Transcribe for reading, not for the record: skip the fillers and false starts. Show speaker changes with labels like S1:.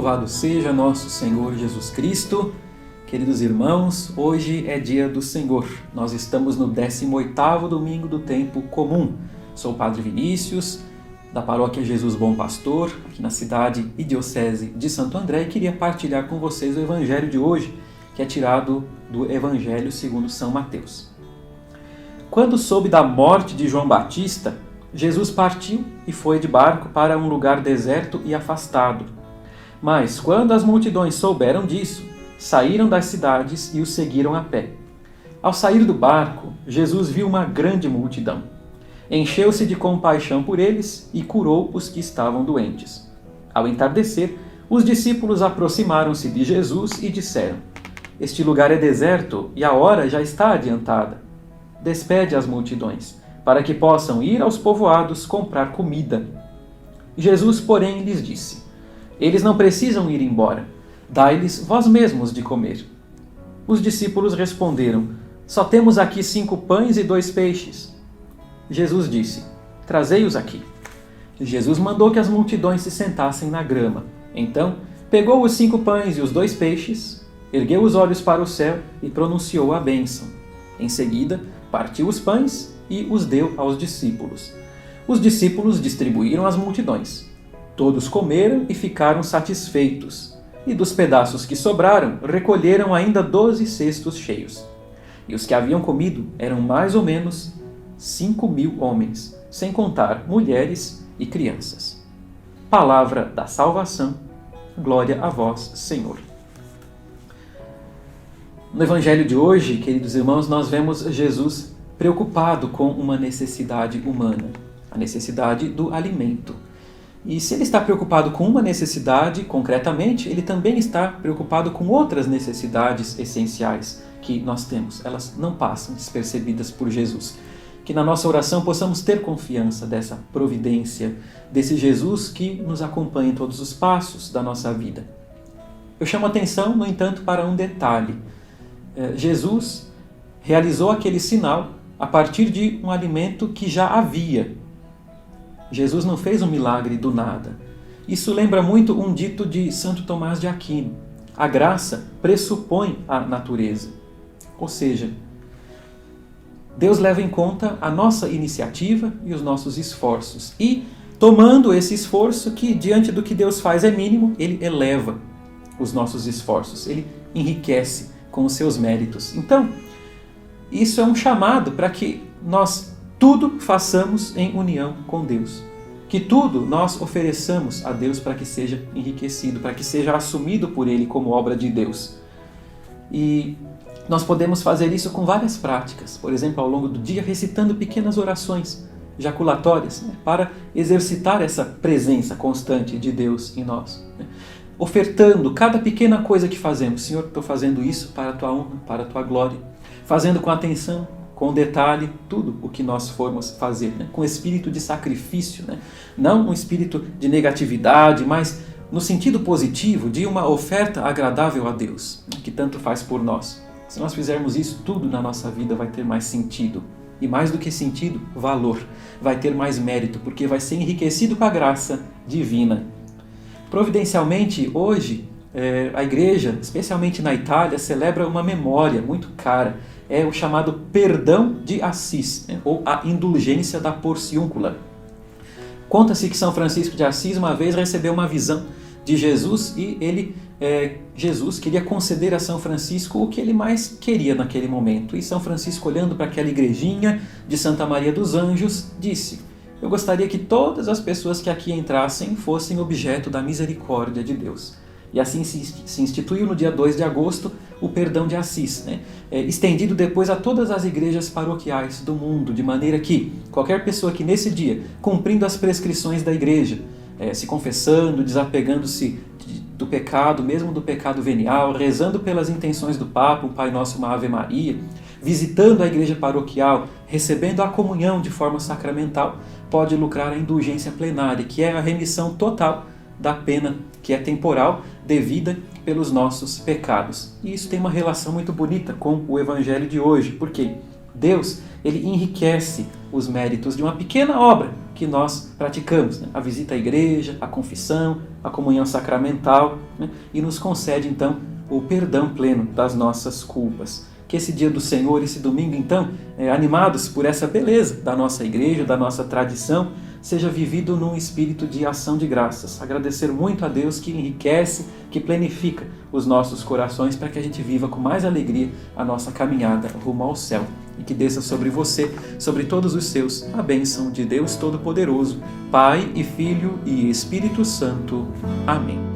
S1: Louvado seja nosso Senhor Jesus Cristo. Queridos irmãos, hoje é dia do Senhor. Nós estamos no 18º domingo do tempo comum. Sou o Padre Vinícius, da paróquia Jesus Bom Pastor, aqui na cidade e diocese de Santo André, e queria partilhar com vocês o evangelho de hoje, que é tirado do Evangelho segundo São Mateus. Quando soube da morte de João Batista, Jesus partiu e foi de barco para um lugar deserto e afastado. Mas, quando as multidões souberam disso, saíram das cidades e o seguiram a pé. Ao sair do barco, Jesus viu uma grande multidão. Encheu-se de compaixão por eles e curou os que estavam doentes. Ao entardecer, os discípulos aproximaram-se de Jesus e disseram: "Este lugar é deserto e a hora já está adiantada. Despede as multidões, para que possam ir aos povoados comprar comida." Jesus, porém, lhes disse: "Eles não precisam ir embora. Dai-lhes vós mesmos de comer." Os discípulos responderam: "Só temos aqui 5 pães e 2 peixes." Jesus disse: "Trazei-os aqui." Jesus mandou que as multidões se sentassem na grama. Então, pegou os 5 pães e os 2 peixes, ergueu os olhos para o céu e pronunciou a bênção. Em seguida, partiu os pães e os deu aos discípulos. Os discípulos distribuíram às multidões. Todos comeram e ficaram satisfeitos, e dos pedaços que sobraram, recolheram ainda 12 cestos cheios. E os que haviam comido eram mais ou menos 5.000 homens, sem contar mulheres e crianças. Palavra da salvação, glória a vós, Senhor. No Evangelho de hoje, queridos irmãos, nós vemos Jesus preocupado com uma necessidade humana, a necessidade do alimento. E se ele está preocupado com uma necessidade, concretamente, ele também está preocupado com outras necessidades essenciais que nós temos. Elas não passam despercebidas por Jesus. Que na nossa oração possamos ter confiança dessa providência, desse Jesus que nos acompanha em todos os passos da nossa vida. Eu chamo a atenção, no entanto, para um detalhe. Jesus realizou aquele sinal a partir de um alimento que já havia. Jesus não fez um milagre do nada. Isso lembra muito um dito de Santo Tomás de Aquino: a graça pressupõe a natureza. Ou seja, Deus leva em conta a nossa iniciativa e os nossos esforços. E, tomando esse esforço, que diante do que Deus faz é mínimo, Ele eleva os nossos esforços, Ele enriquece com os seus méritos. Então, isso é um chamado para que nós tudo façamos em união com Deus. Que tudo nós ofereçamos a Deus para que seja enriquecido, para que seja assumido por Ele como obra de Deus. E nós podemos fazer isso com várias práticas. Por exemplo, ao longo do dia, recitando pequenas orações jaculatórias, para exercitar essa presença constante de Deus em nós. Ofertando cada pequena coisa que fazemos. Senhor, estou fazendo isso para a Tua honra, para a Tua glória. Fazendo com atenção, com detalhe, tudo o que nós formos fazer, com espírito de sacrifício, não um espírito de negatividade, mas no sentido positivo de uma oferta agradável a Deus, que tanto faz por nós. Se nós fizermos isso, tudo na nossa vida vai ter mais sentido. E mais do que sentido, valor. Vai ter mais mérito, porque vai ser enriquecido com a graça divina. Providencialmente, hoje, a Igreja, especialmente na Itália, celebra uma memória muito cara. É o chamado perdão de Assis, ou a indulgência da porciúncula. Conta-se que São Francisco de Assis uma vez recebeu uma visão de Jesus e Jesus queria conceder a São Francisco o que ele mais queria naquele momento. E São Francisco, olhando para aquela igrejinha de Santa Maria dos Anjos, disse: "Eu gostaria que todas as pessoas que aqui entrassem fossem objeto da misericórdia de Deus." E assim se instituiu no dia 2 de agosto o perdão de Assis, estendido depois a todas as igrejas paroquiais do mundo, de maneira que qualquer pessoa que nesse dia, cumprindo as prescrições da igreja, se confessando, desapegando-se do pecado, mesmo do pecado venial, rezando pelas intenções do Papa, um Pai Nosso, uma Ave Maria, visitando a igreja paroquial, recebendo a comunhão de forma sacramental, pode lucrar a indulgência plenária, que é a remissão total da pena que é temporal, devida pelos nossos pecados. E isso tem uma relação muito bonita com o Evangelho de hoje, porque Deus, Ele enriquece os méritos de uma pequena obra que que nós praticamos, né? A visita à igreja, a confissão, a comunhão sacramental, né? E nos concede então o perdão pleno das nossas culpas. Que esse dia do Senhor, esse domingo então, animados por essa beleza da nossa igreja, da nossa tradição, seja vivido num espírito de ação de graças. Agradecer muito a Deus que enriquece, que planifica os nossos corações para que a gente viva com mais alegria a nossa caminhada rumo ao céu. E que desça sobre você, sobre todos os seus, a bênção de Deus Todo-Poderoso, Pai e Filho e Espírito Santo. Amém.